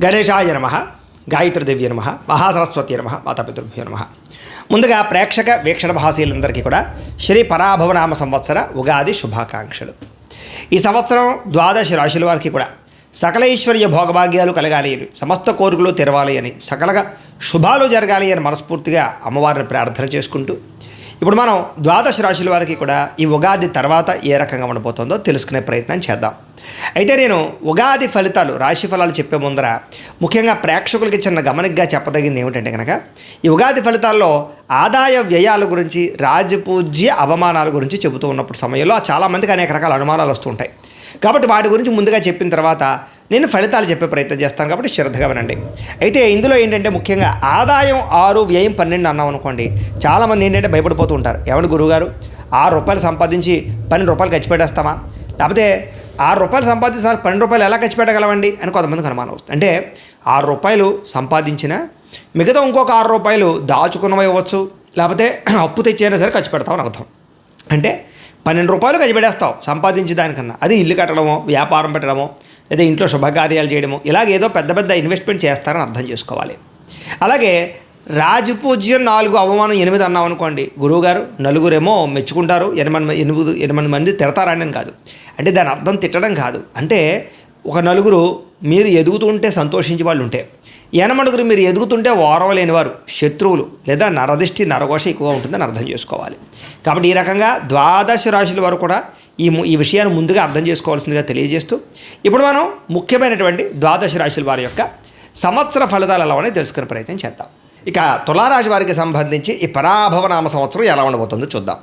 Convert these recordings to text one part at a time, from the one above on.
గణేశాయ నమః, గాయత్రీదేవి నమః, మహాసరస్వతి నమః, మాతాపితృభ్యో నమః. ముందుగా ప్రేక్షక వీక్షణ భాషలందరికీ కూడా శ్రీ పరాభవనామ సంవత్సర ఉగాది శుభాకాంక్షలు. ఈ సంవత్సరం ద్వాదశ రాశుల వారికి కూడా సకల ఐశ్వర్య భోగభాగ్యాలు కలగాలి అని, సమస్త కోరికలు తెరవాలి అని, సకలగా శుభాలు జరగాలి అని మనస్ఫూర్తిగా అమ్మవారిని ప్రార్థన చేసుకుంటూ ఇప్పుడు మనం ద్వాదశ రాశుల వారికి కూడా ఈ ఉగాది తర్వాత ఏ రకంగా ఉండబోతుందో తెలుసుకునే ప్రయత్నం చేద్దాం. అయితే నేను ఉగాది ఫలితాలు, రాశి ఫలాలు చెప్పే ముందర ముఖ్యంగా ప్రేక్షకులకి చిన్న గమనికగా చెప్పదగింది ఏమిటంటే కనుక, ఈ ఉగాది ఫలితాల్లో ఆదాయ వ్యయాల గురించి, రాజపూజ్య అవమానాల గురించి చెబుతూ ఉన్నప్పుడు సమయంలో చాలామందికి అనేక రకాల అనుమానాలు వస్తూ ఉంటాయి. కాబట్టి వాటి గురించి ముందుగా చెప్పిన తర్వాత నేను ఫలితాలు చెప్పే ప్రయత్నం చేస్తాను, కాబట్టి శ్రద్ధగా వినండి. అయితే ఇందులో ఏంటంటే ముఖ్యంగా ఆదాయం 6, వ్యయం 12 అన్నాం అనుకోండి, చాలామంది ఏంటంటే భయపడిపోతూ ఉంటారు. ఏమని గురువుగారు, 6 రూపాయలు సంపాదించి 12 రూపాయలు ఖర్చు పెట్టేస్తామా, లేకపోతే 6 రూపాయలు సంపాదించి 12 రూపాయలు ఎలా ఖర్చు పెట్టగలవండి అని కొంతమందికి అనుమానం వస్తుంది. అంటే 6 రూపాయలు సంపాదించిన మిగతా ఇంకొక 6 రూపాయలు దాచుకున్నవి ఇవ్వచ్చు, లేకపోతే అప్పు తెచ్చైనా సరే ఖర్చు పెడతామని అర్థం. అంటే 12 రూపాయలు ఖర్చు పెట్టేస్తావు సంపాదించే దానికన్నా, అది ఇల్లు కట్టడమో, వ్యాపారం పెట్టడమో, లేదా ఇంట్లో శుభకార్యాలు చేయడమో, ఇలాగేదో పెద్ద పెద్ద ఇన్వెస్ట్మెంట్ చేస్తారని అర్థం చేసుకోవాలి. అలాగే రాజపూజ్యం 4, అవమానం 8 అన్నాం అనుకోండి, గురువుగారు నలుగురేమో మెచ్చుకుంటారు, 8 మంది తిడతారని కాదు. అంటే దాని అర్థం తిట్టడం కాదు. అంటే ఒక నలుగురు మీరు ఎదుగుతుంటే సంతోషించే వాళ్ళు ఉంటే, 8 మీరు ఎదుగుతుంటే ఓరవలేని వారు, శత్రువులు లేదా నరదిష్టి నరఘోష ఎక్కువగా ఉంటుందని అర్థం చేసుకోవాలి. కాబట్టి ఈ రకంగా ద్వాదశ రాశుల వారు కూడా ఈ విషయాన్ని ముందుగా అర్థం చేసుకోవాల్సిందిగా తెలియజేస్తూ ఇప్పుడు మనం ముఖ్యమైనటువంటి ద్వాదశ రాశుల వారి యొక్క సంవత్సర ఫలితాలు ఎలా ఉన్నాయో తెలుసుకునే ప్రయత్నం చేద్దాం. ఇక తులారాశి వారికి సంబంధించి ఈ పరాభవనామ సంవత్సరం ఎలా ఉండబోతుందో చూద్దాం.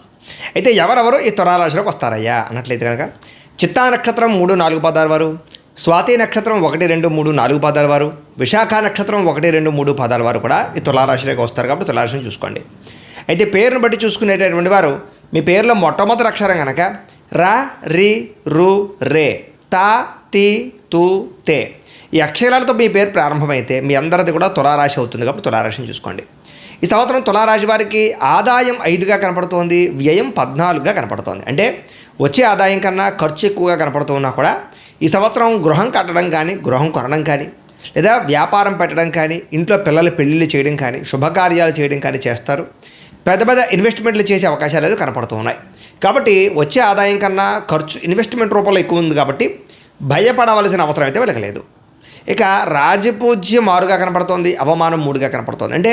అయితే ఎవరెవరు ఈ తులారాశిలోకి వస్తారయ్యా అన్నట్లయితే కనుక, చిత్తా నక్షత్రం 3, 4 పాదాల వారు, స్వాతి నక్షత్రం 1, 2, 3, 4 పాదాల వారు, విశాఖ నక్షత్రం 1, 2, 3 పాదాల వారు కూడా ఈ తులారాశిలోకి వస్తారు. కాబట్టి తులారాశిని చూసుకోండి. అయితే పేరును బట్టి చూసుకునేటటువంటి వారు, మీ పేరులో మొట్టమొదటి అక్షరం కనుక ర, రి, రు, రే, త, తి, తు, తే ఈ అక్షరాలతో మీ పేరు ప్రారంభమైతే మీ అందరిది కూడా తులారాశి అవుతుంది. కాబట్టి తులారాశిని చూసుకోండి. ఈ సంవత్సరం తులారాశి వారికి ఆదాయం 5గా కనపడుతోంది, వ్యయం 14గా కనపడుతోంది. అంటే వచ్చే ఆదాయం కన్నా ఖర్చు ఎక్కువగా కనపడుతున్నా కూడా ఈ సంవత్సరం గృహం కట్టడం కానీ, గృహం కొనడం కానీ, లేదా వ్యాపారం పెట్టడం కానీ, ఇంట్లో పిల్లల పెళ్ళిళ్ళు చేయడం కానీ, శుభకార్యాలు చేయడం కానీ చేస్తారు. పెద్ద పెద్ద ఇన్వెస్ట్మెంట్లు చేసే అవకాశాలు అయితే కనపడుతూ ఉన్నాయి. కాబట్టి వచ్చే ఆదాయం కన్నా ఖర్చు ఇన్వెస్ట్మెంట్ రూపంలో ఎక్కువ ఉంది. కాబట్టి భయపడవలసిన అవసరం అయితే వీళ్ళకి లేదు. ఇక రాజపూజ్యం 6గా కనపడుతోంది, అవమానం 3గా కనపడుతోంది. అంటే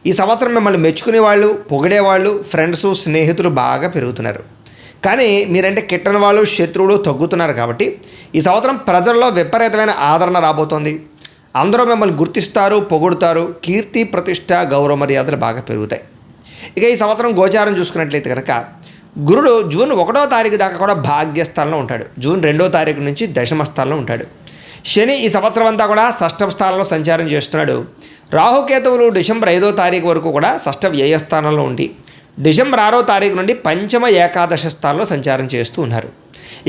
ఈ సంవత్సరం మిమ్మల్ని మెచ్చుకునేవాళ్ళు, పొగిడేవాళ్ళు, ఫ్రెండ్స్, స్నేహితులు బాగా పెరుగుతున్నారు. కానీ మీరంటే కిట్టని వాళ్ళు, శత్రువులు తగ్గుతున్నారు. కాబట్టి ఈ సంవత్సరం ప్రజల్లో విపరీతమైన ఆదరణ రాబోతోంది. అందరూ మిమ్మల్ని గుర్తిస్తారు, పొగుడుతారు. కీర్తి, ప్రతిష్ట, గౌరవ మర్యాదలు బాగా పెరుగుతాయి. ఇక ఈ సంవత్సరం గోచారం చూసుకున్నట్లయితే కనుక, గురుడు జూన్ 1వ తారీఖు దాకా కూడా భాగ్యస్థానంలో ఉంటాడు. జూన్ 2వ తారీఖు నుంచి దశమ స్థానంలో ఉంటాడు. శని ఈ సంవత్సరం అంతా కూడా షష్ఠ స్థానంలో సంచారం చేస్తున్నాడు. రాహుకేతువులు డిసెంబర్ 5వ తారీఖు వరకు కూడా షష్ఠ వ్యయస్థానంలో ఉండి, డిసెంబర్ 6వ తారీఖు నుండి పంచమ ఏకాదశ స్థానంలో సంచారం చేస్తూ ఉన్నారు.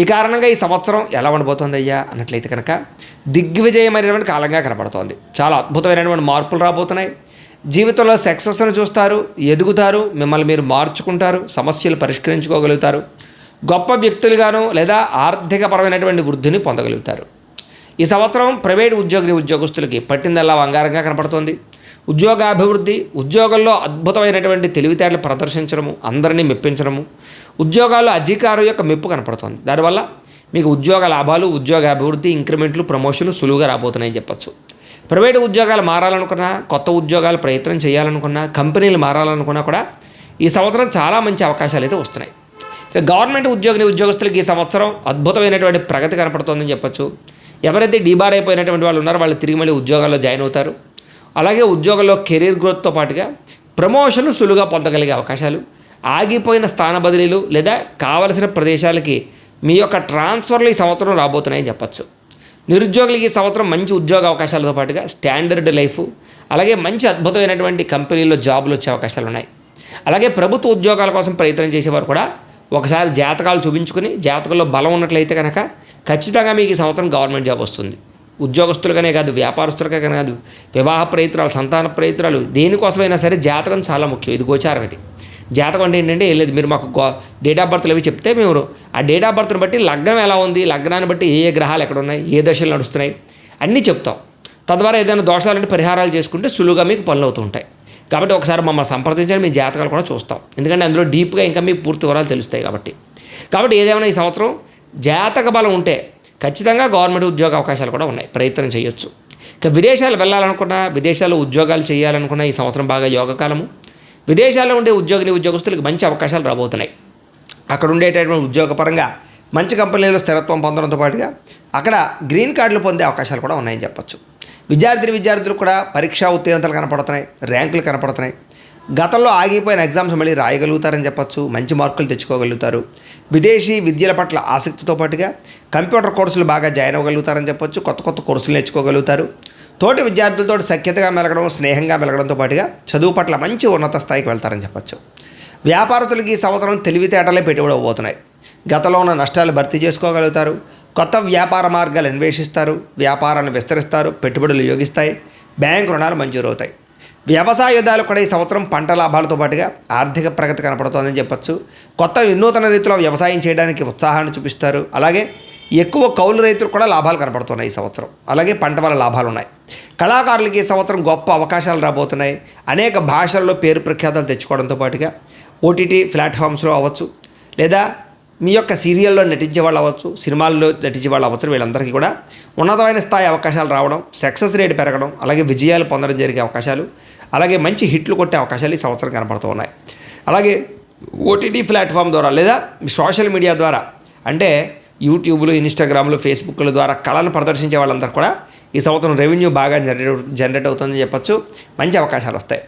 ఈ కారణంగా ఈ సంవత్సరం ఎలా ఉండబోతోంది అయ్యా అన్నట్లయితే కనుక, దిగ్విజయమైనటువంటి కాలంగా కనపడుతోంది. చాలా అద్భుతమైనటువంటి మార్పులు రాబోతున్నాయి. జీవితంలో సక్సెస్ను చూస్తారు, ఎదుగుతారు, మిమ్మల్ని మీరు మార్చుకుంటారు, సమస్యలు పరిష్కరించుకోగలుగుతారు, గొప్ప వ్యక్తులుగాను లేదా ఆర్థికపరమైనటువంటి వృద్ధిని పొందగలుగుతారు. ఈ సంవత్సరం ప్రైవేట్ ఉద్యోగస్తులకి పట్టిందల్లా బంగారంగా కనపడుతోంది. ఉద్యోగాభివృద్ధి, ఉద్యోగంలో అద్భుతమైనటువంటి తెలివితేటలు ప్రదర్శించడము, అందరినీ మెప్పించడము, ఉద్యోగాల్లో అధికారం యొక్క మెప్పు కనపడుతోంది. దానివల్ల మీకు ఉద్యోగ లాభాలు, ఉద్యోగాభివృద్ధి, ఇంక్రిమెంట్లు, ప్రమోషన్లు సులువుగా రాబోతున్నాయని చెప్పచ్చు. ప్రైవేటు ఉద్యోగాలు మారాలనుకున్నా, కొత్త ఉద్యోగాలు ప్రయత్నం చేయాలనుకున్నా, కంపెనీలు మారాలనుకున్నా కూడా ఈ సంవత్సరం చాలా మంచి అవకాశాలు అయితే వస్తున్నాయి. ఇక గవర్నమెంట్ ఉద్యోగస్తులకి ఈ సంవత్సరం అద్భుతమైనటువంటి ప్రగతి కనపడుతోందని చెప్పచ్చు. ఎవరైతే డీబార్ అయిపోయినటువంటి వాళ్ళు ఉన్నారో వాళ్ళు తిరిగి మళ్ళీ ఉద్యోగాల్లో జాయిన్ అవుతారు. అలాగే ఉద్యోగంలో కెరీర్ గ్రోత్తో పాటుగా ప్రమోషన్లు సులువుగా పొందగలిగే అవకాశాలు, ఆగిపోయిన స్థాన బదిలీలు లేదా కావలసిన ప్రదేశాలకి మీ యొక్క ట్రాన్స్ఫర్లు ఈ సంవత్సరం రాబోతున్నాయని చెప్పచ్చు. నిరుద్యోగులకి ఈ సంవత్సరం మంచి ఉద్యోగ అవకాశాలతో పాటుగా స్టాండర్డ్ లైఫ్, అలాగే మంచి అద్భుతమైనటువంటి కంపెనీల్లో జాబులు వచ్చే అవకాశాలు ఉన్నాయి. అలాగే ప్రభుత్వ ఉద్యోగాల కోసం ప్రయత్నం చేసేవారు కూడా ఒకసారి జాతకాలు చూపించుకుని, జాతకంలో బలం ఉన్నట్లయితే కనుక ఖచ్చితంగా మీకు ఈ సంవత్సరం గవర్నమెంట్ జాబ్ వస్తుంది. ఉద్యోగస్తులుగానే కాదు, వ్యాపారస్తులుగా కాదు, వివాహ ప్రయత్నాలు, సంతాన ప్రయత్నాలు, దేనికోసమైనా సరే జాతకం చాలా ముఖ్యం. ఇది గోచారం. ఇది జాతకం అంటే ఏంటంటే ఏం లేదు, మీరు మాకు డేట్ ఆఫ్ బర్త్లు అవి చెప్తే మేము ఆ డేట్ ఆఫ్ బర్త్ని బట్టి లగ్నం ఎలా ఉంది, లగ్నాన్ని బట్టి ఏ గ్రహాలు ఎక్కడ ఉన్నాయి, ఏ దశలు నడుస్తున్నాయి అన్నీ చెప్తాం. తద్వారా ఏదైనా దోషాలంటే పరిహారాలు చేసుకుంటే సులువుగా మీకు పనులు అవుతూ ఉంటాయి. కాబట్టి ఒకసారి మమ్మల్ని సంప్రదించండి, మీ జాతకాలు కూడా చూస్తాం. ఎందుకంటే అందులో డీప్గా ఇంకా మీకు పూర్తి వివరాలు తెలుస్తాయి కాబట్టి ఏదేమైనా ఈ సంవత్సరం జాతక బలం ఉంటే ఖచ్చితంగా గవర్నమెంట్ ఉద్యోగ అవకాశాలు కూడా ఉన్నాయి, ప్రయత్నం చేయొచ్చు. ఇక విదేశాలు వెళ్ళాలనుకున్నా, విదేశాల్లో ఉద్యోగాలు చేయాలనుకున్నా ఈ సంవత్సరం బాగా యోగకాలము. విదేశాల్లో ఉండే ఉద్యోగస్తులకు మంచి అవకాశాలు రాబోతున్నాయి. అక్కడ ఉండేటటువంటి ఉద్యోగపరంగా మంచి కంపెనీలో స్థిరత్వం పొందడంతో పాటుగా అక్కడ గ్రీన్ కార్డులు పొందే అవకాశాలు కూడా ఉన్నాయని చెప్పొచ్చు. విద్యార్థులు కూడా పరీక్షా ఉత్తీర్ణతలు కనపడుతున్నాయి, ర్యాంకులు కనపడుతున్నాయి. గతంలో ఆగిపోయిన ఎగ్జామ్స్ మళ్ళీ రాయగలుగుతారని చెప్పొచ్చు, మంచి మార్కులు తెచ్చుకోగలుగుతారు. విదేశీ విద్యల పట్ల ఆసక్తితో పాటుగా కంప్యూటర్ కోర్సులు బాగా జాయిన్ అవ్వగలుగుతారని చెప్పొచ్చు, కొత్త కోర్సులు నేర్చుకోగలుగుతారు. తోటి విద్యార్థులతో సఖ్యతగా మెలగడం, స్నేహంగా మెలగడంతో పాటుగా చదువు పట్ల మంచి ఉన్నత స్థాయికి వెళ్తారని చెప్పొచ్చు. వ్యాపారస్తులకి ఈ సంవత్సరం తెలివితేటలే పెట్టుబడి అవ్వబోతున్నాయి. గతంలో ఉన్న నష్టాలు భర్తీ చేసుకోగలుగుతారు. కొత్త వ్యాపార మార్గాలు అన్వేషిస్తారు, వ్యాపారాన్ని విస్తరిస్తారు, పెట్టుబడులు యోగిస్తాయి, బ్యాంకు రుణాలు మంజూరవుతాయి. వ్యవసాయదారులు కూడా ఈ సంవత్సరం పంట లాభాలతో పాటుగా ఆర్థిక ప్రగతి కనపడుతోందని చెప్పొచ్చు. కొత్త వినూతన రీతిలో వ్యవసాయం చేయడానికి ఉత్సాహాన్ని చూపిస్తారు. అలాగే ఎక్కువ కౌలు రైతులు కూడా లాభాలు కనపడుతున్నాయి ఈ సంవత్సరం. అలాగే పంట వల్ల లాభాలు ఉన్నాయి. కళాకారులకి ఈ సంవత్సరం గొప్ప అవకాశాలు రాబోతున్నాయి. అనేక భాషల్లో పేరు ప్రఖ్యాతలు తెచ్చుకోవడంతో పాటుగా ఓటీటీ ప్లాట్ఫామ్స్లో అవ్వచ్చు, లేదా మీ యొక్క సీరియల్లో నటించే వాళ్ళు అవ్వచ్చు, సినిమాల్లో నటించే వాళ్ళు అవ్వచ్చు, వీళ్ళందరికీ కూడా ఉన్నతమైన స్థాయి అవకాశాలు రావడం, సక్సెస్ రేట్ పెరగడం, అలాగే విజయాలు పొందడం జరిగే అవకాశాలు, అలాగే మంచి హిట్లు కొట్టే అవకాశాలు ఈ సంవత్సరం కనపడుతూ ఉన్నాయి. అలాగే ఓటీటీ ప్లాట్ఫామ్ ద్వారా లేదా సోషల్ మీడియా ద్వారా, అంటే యూట్యూబ్లు, ఇన్స్టాగ్రామ్లు, ఫేస్బుక్ల ద్వారా కళను ప్రదర్శించే వాళ్ళందరూ కూడా ఈ సంవత్సరం రెవెన్యూ బాగా జనరేట్ అవుతుందని చెప్పచ్చు. మంచి అవకాశాలు వస్తాయి.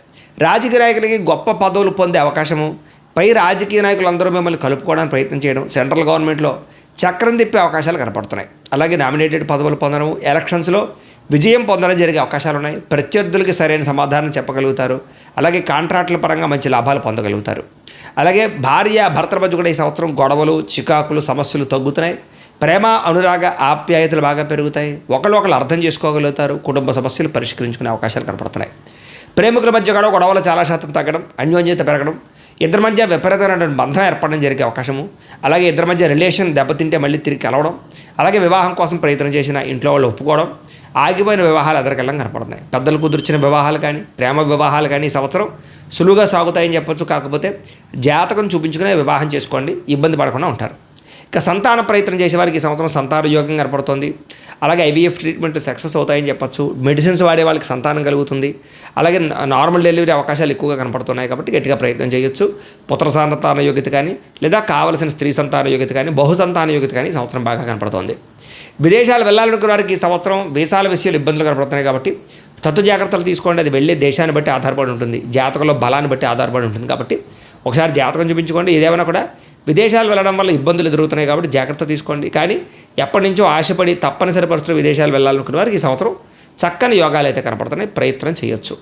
రాజకీయ నాయకులకి గొప్ప పదవులు పొందే అవకాశము, పై రాజకీయ నాయకులందరూ మిమ్మల్ని కలుపుకోవడానికి ప్రయత్నం చేయడం, సెంట్రల్ గవర్నమెంట్లో చక్రం తిప్పే అవకాశాలు కనపడుతున్నాయి. అలాగే నామినేటెడ్ పదవులు పొందడం, ఎలక్షన్స్లో విజయం పొందడం జరిగే అవకాశాలు ఉన్నాయి. ప్రత్యర్థులకి సరైన సమాధానం చెప్పగలుగుతారు. అలాగే కాంట్రాక్టుల పరంగా మంచి లాభాలు పొందగలుగుతారు. అలాగే భర్తల మధ్య కూడా ఈ సంవత్సరం గొడవలు, చికాకులు, సమస్యలు తగ్గుతున్నాయి. ప్రేమ, అనురాగ, ఆప్యాయతలు బాగా పెరుగుతాయి. ఒకళ్ళు అర్థం చేసుకోగలుగుతారు. కుటుంబ సమస్యలు పరిష్కరించుకునే అవకాశాలు కనపడుతున్నాయి. ప్రేమికుల మధ్య కూడా గొడవలు చాలా శాతం తగ్గడం, అన్యోన్యత పెరగడం, ఇద్దరి మధ్య విపరీతమైన బంధం ఏర్పడడం జరిగే అవకాశము. అలాగే ఇద్దరి మధ్య రిలేషన్ దెబ్బతింటే మళ్ళీ తిరిగి కలవడం, అలాగే వివాహం కోసం ప్రయత్నం చేసిన ఇంట్లో వాళ్ళు ఒప్పుకోవడం, ఆగిపోయిన వివాహాలు ఎదరికెళ్ళం కనపడుతున్నాయి. పెద్దలు కుదిర్చిన వివాహాలు కానీ, ప్రేమ వివాహాలు కానీ ఈ సంవత్సరం సులువుగా సాగుతాయని చెప్పొచ్చు. కాకపోతే జాతకం చూపించుకునే వివాహం చేసుకోండి, ఇబ్బంది పడకుండా ఉంటారు. ఇక సంతాన ప్రయత్నం చేసేవారికి ఈ సంవత్సరం సంతాన యోగం కనపడుతుంది. అలాగే ఐవీఎఫ్ ట్రీట్మెంట్ సక్సెస్ అవుతాయని చెప్పొచ్చు. మెడిసిన్స్ వాడే వాళ్ళకి సంతానం కలుగుతుంది. అలాగే నార్మల్ డెలివరీ అవకాశాలు ఎక్కువగా కనపడుతున్నాయి కాబట్టి గట్టిగా ప్రయత్నం చేయొచ్చు. పుత్ర సంతాన యోగ్యత కానీ, లేదా కావలసిన స్త్రీ సంతాన యోగ్యత కానీ, బహు సంతాన యోగ్యత కానీ ఈ సంవత్సరం బాగా కనపడుతుంది. విదేశాలు వెళ్ళాలనుకున్న వారికి ఈ సంవత్సరం వీసాల విషయాలు ఇబ్బందులు కనపడుతున్నాయి కాబట్టి తత్తు జాగ్రత్తలు తీసుకోండి. అది వెళ్ళే దేశాన్ని బట్టి ఆధారపడి ఉంటుంది, జాతకంలో బలాన్ని బట్టి ఆధారపడి ఉంటుంది. కాబట్టి ఒకసారి జాతకం చూపించుకోండి. ఏదేమైనా కూడా విదేశాలు వెళ్ళడం వల్ల ఇబ్బందులు ఎదురవుతున్నాయి కాబట్టి జాగ్రత్త తీసుకోండి. కానీ ఎప్పటి నుంచో ఆశపడి తప్పనిసరి పరిస్థితులు విదేశాలు వెళ్ళాలనుకున్న వారికి ఈ సంవత్సరం చక్కని యోగాలు అయితే కనపడుతున్నాయి, ప్రయత్నం చేయొచ్చు.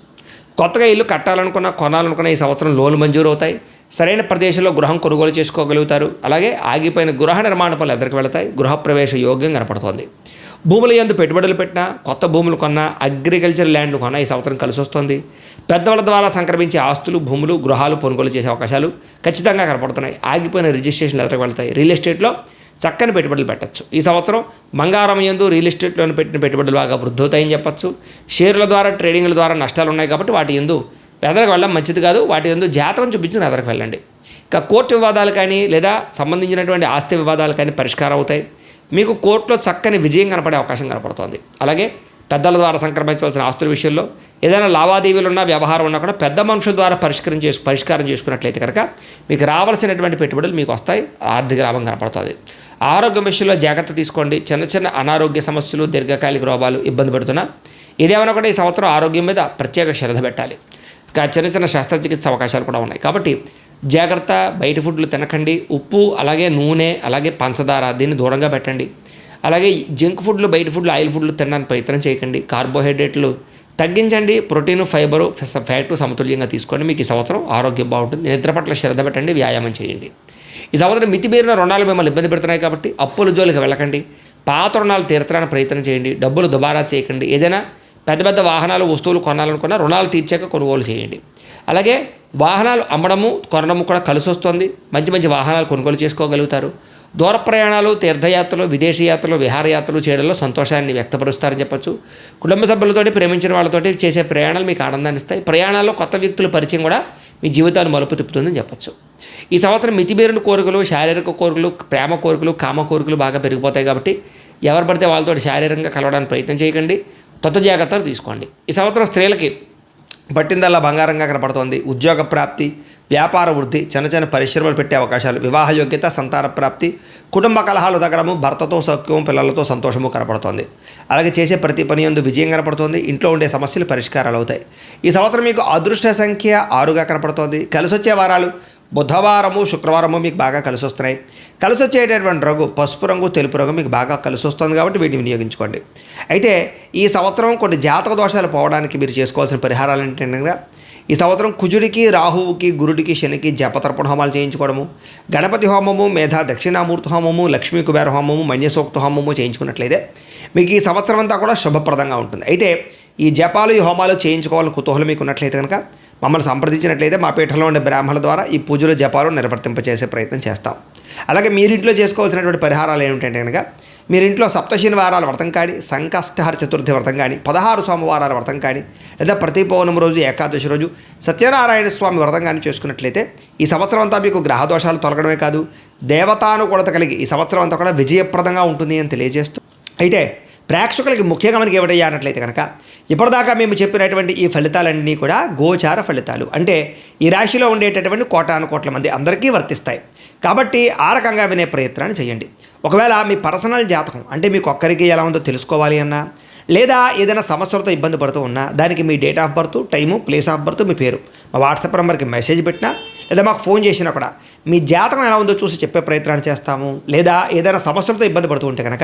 కొత్తగా ఇల్లు కట్టాలనుకున్నా, కొనాలనుకున్న ఈ సంవత్సరం లోన్లు మంజూరు అవుతాయి. సరైన ప్రదేశంలో గృహం కొనుగోలు చేసుకోగలుగుతారు. అలాగే ఆగిపోయిన గృహ నిర్మాణ పనులు ఎదురుకు వెళతాయి. గృహప్రవేశ యోగ్యం కనపడుతోంది. భూముల యందు పెట్టుబడులు పెట్టినా, కొత్త భూములు కొన్నా, అగ్రికల్చర్ ల్యాండ్ కొన్నా ఈ సంవత్సరం కలిసి వస్తుంది. పెద్దవాళ్ళ ద్వారా సంక్రమించే ఆస్తులు, భూములు, గృహాలు కొనుగోలు చేసే అవకాశాలు ఖచ్చితంగా కనపడుతున్నాయి. ఆగిపోయిన రిజిస్ట్రేషన్లు ఎదురుకు వెళ్తాయి. రియల్ ఎస్టేట్లో చక్కని పెట్టుబడులు పెట్టచ్చు. ఈ సంవత్సరం బంగారం యందు, రియల్ ఎస్టేట్లోని పెట్టిన పెట్టుబడులు బాగా వృద్ధి అవుతాయని చెప్పచ్చు. షేర్ల ద్వారా, ట్రేడింగ్ల ద్వారా నష్టాలు ఉన్నాయి కాబట్టి వాటి యందు ఎదరకు వెళ్ళడం మంచిది కాదు. వాటి యందు జాతకం చూపించిన ఎదరకు వెళ్ళండి. ఇక కోర్టు వివాదాలు కానీ, లేదా సంబంధించినటువంటి ఆస్తి వివాదాలు కానీ పరిష్కారం అవుతాయి. మీకు కోర్టులో చక్కని విజయం కనపడే అవకాశం కనపడుతోంది. అలాగే పెద్దల ద్వారా సంక్రమించవలసిన ఆస్తుల విషయంలో ఏదైనా లావాదేవీలు ఉన్నా, వ్యవహారం ఉన్నా కూడా పెద్ద మనుషుల ద్వారా పరిష్కారం చేసుకున్నట్లయితే కనుక మీకు రావాల్సినటువంటి పెట్టుబడులు మీకు వస్తాయి, ఆర్థిక లాభం కనపడుతుంది. ఆరోగ్యం విషయంలో జాగ్రత్త తీసుకోండి. చిన్న అనారోగ్య సమస్యలు, దీర్ఘకాలిక రోగాలు ఇబ్బంది పెడుతున్నా ఇదేమైనా కూడా ఈ సంవత్సరం ఆరోగ్యం మీద ప్రత్యేక శ్రద్ధ పెట్టాలి. ఇంకా చిన్న శస్త్రచికిత్స అవకాశాలు కూడా ఉన్నాయి కాబట్టి జాగ్రత్త. బయట ఫుడ్లు తినకండి. ఉప్పు, అలాగే నూనె, అలాగే పంచదార దీన్ని దూరంగా పెట్టండి. అలాగే జంక్ ఫుడ్లు, బయట ఫుడ్లు, ఆయిల్ ఫుడ్లు తినడానికి ప్రయత్నం చేయకండి. కార్బోహైడ్రేట్లు తగ్గించండి. ప్రోటీను, ఫైబరు, ఫ్యాట్ సమతుల్యంగా తీసుకోండి. మీకు ఈ సంవత్సరం ఆరోగ్యం బాగుంటుంది. నిద్ర పట్ల శ్రద్ధ పెట్టండి, వ్యాయామం చేయండి. ఈ సంవత్సరం మితిమీరిన రుణాలు మిమ్మల్ని ఇబ్బంది పెడుతున్నాయి కాబట్టి అప్పుల జోలికి వెళ్ళకండి. పాత రుణాలు తీర్చడానికి ప్రయత్నం చేయండి. డబ్బులు దుబారా చేయకండి. ఏదైనా పెద్ద వాహనాలు, వస్తువులు కొనాలనుకున్న రుణాలు తీర్చాక కొనుగోలు చేయండి. అలాగే వాహనాలు అమ్మడము, కొనడము కూడా కలిసి వస్తుంది. మంచి వాహనాలు కొనుగోలు చేసుకోగలుగుతారు. దూర ప్రయాణాలు, తీర్థయాత్రలు, విదేశీ యాత్రలు, విహారయాత్రలు చేయడంలో సంతోషాన్ని వ్యక్తపరుస్తారని చెప్పొచ్చు. కుటుంబ సభ్యులతోటి, ప్రేమించిన వాళ్ళతోటి చేసే ప్రయాణాలు మీకు ఆనందాన్ని ఇస్తాయి. ప్రయాణాల్లో కొత్త వ్యక్తుల పరిచయం కూడా మీ జీవితాన్ని మలుపు తిప్పుతుందని చెప్పొచ్చు. ఈ సంవత్సరం మితిమీరిన కోరికలు, శారీరక కోరికలు, ప్రేమ కోరికలు, కామ కోరికలు బాగా పెరిగిపోతాయి కాబట్టి ఎవరు పడితే వాళ్ళతో శారీరకంగా కలవడానికి ప్రయత్నం చేయకండి. తత్వ జాగ్రత్తలు తీసుకోండి. ఈ సంవత్సరం స్త్రీలకి పట్టిందల్లా బంగారంగా కనపడుతోంది. ఉద్యోగ ప్రాప్తి, వ్యాపార వృద్ధి, చిన్న చిన్న పరిశ్రమలు పెట్టే అవకాశాలు, వివాహ యోగ్యత, సంతాన ప్రాప్తి, కుటుంబ కలహాలు తగ్గడము, భర్తతో సౌఖ్యం, పిల్లలతో సంతోషము కనపడుతోంది. అలాగే చేసే ప్రతి పని యందు విజయం కనపడుతోంది. ఇంట్లో ఉండే సమస్యలు పరిష్కారాలు అవుతాయి. ఈ సంవత్సరం మీకు అదృష్ట సంఖ్య 6గా కనపడుతోంది. కలిసొచ్చే వారాలు బుధవారము, శుక్రవారము మీకు బాగా కలిసి వస్తున్నాయి. కలిసి వచ్చేటటువంటి రంగు పసుపు రంగు, తెలుపు రంగు మీకు బాగా కలిసి వస్తుంది కాబట్టి వీటిని వినియోగించుకోండి. అయితే ఈ సంవత్సరం కొన్ని జాతక దోషాలు పోవడానికి మీరు చేసుకోవాల్సిన పరిహారాలు ఏంటంటే, ఈ సంవత్సరం కుజుడికి, రాహువుకి, గురుడికి, శనికి జపతర్పణ హోమాలు చేయించుకోవడము, గణపతి హోమము, మేధా దక్షిణామూర్తి హోమము, లక్ష్మీ కుబేర హోమము, మన్యసూక్త హోమము చేయించుకున్నట్లయితే మీకు ఈ సంవత్సరం అంతా కూడా శుభప్రదంగా ఉంటుంది. అయితే ఈ జపాలు, ఈ హోమాలు చేయించుకోవాలని కుతూహలం మీకు ఉన్నట్లయితే కనుక మమ్మల్ని సంప్రదించినట్లయితే మా పీఠంలో ఉండే బ్రాహ్మణుల ద్వారా ఈ పూజలు, జపాలు నిర్వర్తింపచేసే ప్రయత్నం చేస్తాం. అలాగే మీరింట్లో చేసుకోవాల్సినటువంటి పరిహారాలు ఏమిటంటే కనుక, మీరింట్లో సప్తశని వారాల వ్రతం కానీ, సంకష్టహర చతుర్థి వ్రతం కానీ, 16 సోమవారాల వ్రతం కానీ, లేదా ప్రతి పౌర్ణమి రోజు, ఏకాదశి రోజు సత్యనారాయణ స్వామి వ్రతం కానీ చేసుకున్నట్లయితే ఈ సంవత్సరం అంతా మీకు గ్రహదోషాలు తొలగడమే కాదు, దేవతానుకూలత కలిగి ఈ సంవత్సరం అంతా కూడా విజయప్రదంగా ఉంటుంది అని తెలియజేస్తూ, అయితే ప్రేక్షకులకి ముఖ్యంగా మనకి ఏమిటయ్యా అన్నట్లయితే కనుక, ఇప్పటిదాకా మేము చెప్పినటువంటి ఈ ఫలితాలన్నీ కూడా గోచార ఫలితాలు. అంటే ఈ రాశిలో ఉండేటటువంటి కోటాను కోట్ల మంది అందరికీ వర్తిస్తాయి. కాబట్టి ఆ రకంగా వినే ప్రయత్నాన్ని చేయండి. ఒకవేళ మీ పర్సనల్ జాతకం అంటే మీకు ఒక్కరికి ఎలా ఉందో తెలుసుకోవాలి అన్నా, లేదా ఏదైనా సమస్యలతో ఇబ్బంది పడుతూ ఉన్నా, దానికి మీ date of birth, time, place of birth, మీ పేరు మా వాట్సాప్ నెంబర్కి మెసేజ్ పెట్టినా, లేదా మాకు ఫోన్ చేసినా కూడా మీ జాతకం ఎలా ఉందో చూసి చెప్పే ప్రయత్నాన్ని చేస్తాము. లేదా ఏదైనా సమస్యలతో ఇబ్బంది పడుతూ ఉంటే కనుక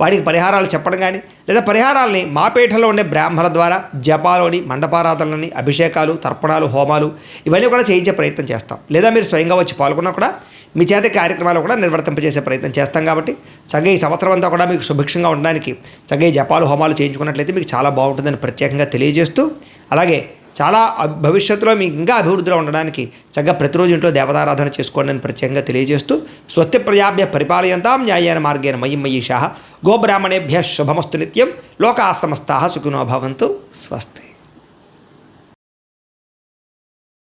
వాటికి పరిహారాలు చెప్పడం కానీ, లేదా పరిహారాలని మా పీఠంలో ఉండే బ్రాహ్మణుల ద్వారా జపాలోని, మండపారాధనలని, అభిషేకాలు, తర్పణాలు, హోమాలు ఇవన్నీ కూడా చేయించే ప్రయత్నం చేస్తాం. లేదా మీరు స్వయంగా వచ్చి పాల్గొన్నా కూడా మీ చేత కార్యక్రమాలు కూడా నిర్వర్తింపజేసే ప్రయత్నం చేస్తాం. కాబట్టి చక్కగా ఈ సంవత్సరం అంతా కూడా మీకు సుభిక్షంగా ఉండడానికి చక్కగా ఈ జపాలు, హోమాలు చేయించుకున్నట్లయితే మీకు చాలా బాగుంటుందని ప్రత్యేకంగా తెలియజేస్తూ, అలాగే చాలా భవిష్యత్తులో మీకు ఇంకా అభివృద్ధిలో ఉండడానికి చక్కగా ప్రతిరోజు ఇంట్లో దేవతారాధన చేసుకోండి అని ప్రత్యేకంగా తెలియజేస్తూ, స్వస్తి ప్రజాభ్య పరిపాలయంతాం న్యాయేన మార్గేణ మయి మయీషాః గోబ్రాహ్మణేభ్యः శుభమస్తు నిత్యం లోకాః సమస్తాః సుఖినో భవంతు. స్వస్తి.